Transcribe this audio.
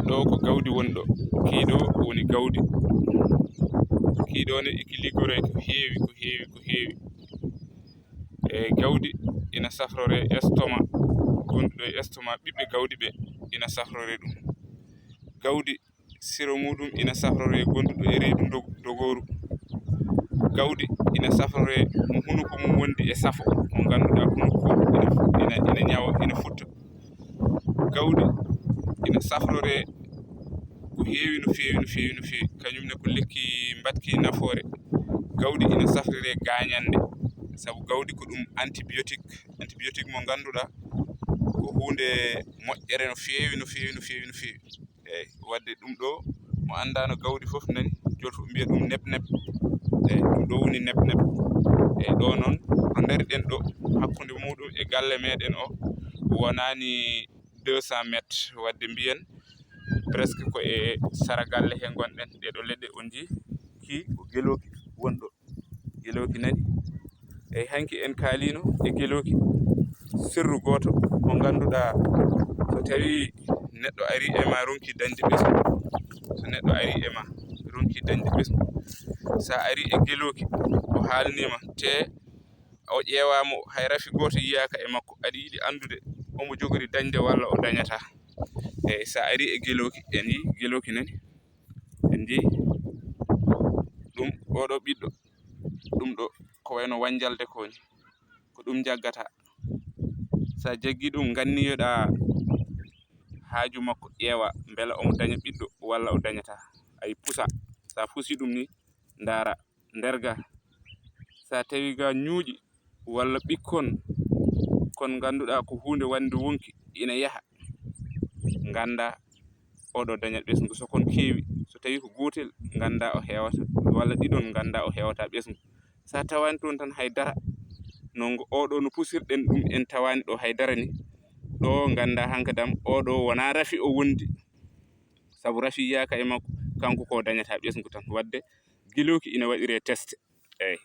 ɗo ko gawdi woni ɗo. Kiiɗo woni gawdi. Kiiɗo ne iki liggoroy ko heewi ko heewi ko heewi. Gawdi ina safrore estomac gonɗuɗo e estomac ɓiɓɓe gawdi ɓe ina safrore ɗum. Gawdi siro muɗum ina safrore gonɗuɗo e reedu dogoru. Gawdi ina safrore mo hunuko mum wondi e safo mo ngannduɗaa hunuko ina ñawa ina futta. Gawdi ina safrore ko heewi no feewi no feewi no feewi. Kañumne ko lekki mbatki nafoore. Gawdi ina safrire gaañande, sabu gawdi ko ɗum antibiotique mo ngannduɗaa ko huunde moƴƴere no feewi no feewi no feewi no feewi. Eeyi, wadde ɗum ɗo mo anndaano gawdi fof nani jooni mbiya ɗum neb-neb. Eeyi, ɗum ɗo woni neb-neb. Eeyi, ɗo noon ɗo ndariɗen ɗo hakkunde muɗum e galle meɗen o wonaani 200 métres, wadde mbiyen presque ko e sara galle he gonɗen. Ɗeɗo leɗɗe on jii ki ko gelooki wonɗo. Gelooki nani. Eeyi, hanki en kaaliino e gelooki sirru gooto mo ngannduɗaa so tawii neɗɗo arii e ma ronki dañde ɓesgu. So neɗɗo arii e ma ronki dañde ɓesgu, so a arii e gelooki o haalniima te o ƴeewaamo hay rafi gooto yiyaaka e makko, aɗa yiɗi anndude omo jogori dañde walla o dañataa. Eeyi, so a arii e gelooki, en njiyii gelooki nani, en njiyii ɗum oɗo ɓiɗɗo ɗum ɗo ko wayno wanjalde ko ni, ko ɗum jaggataa. So a jaggii ɗum nganniyoɗaa haaju makko ƴeewa mbela omo daña ɓiɗɗo walla o dañataa. A yii pusa, so a pusii ɗum ni ndaara ndergaa. So a tawii gaa ñuuƴi walla ɓikkon kon ngannduɗaa ko huunde wande wonki ina yaha, nganndaa oɗo dañat ɓesngu. So kon keewi, so tawii ko gootel nganndaa o heewata, walla ɗiɗon nganndaa o heewataa ɓesngu. So a tawaani toon tan haydara oɗo no pusirɗen ɗum en tawaani ɗo haydara ni, ɗo nganndaa hankadam oɗo wonaa rafi o wondi, sabu rafi yiyaaka e makko, kanko ko dañataa ɓesngu tan. Wadde gelooki ina waɗiree test. Eeyi.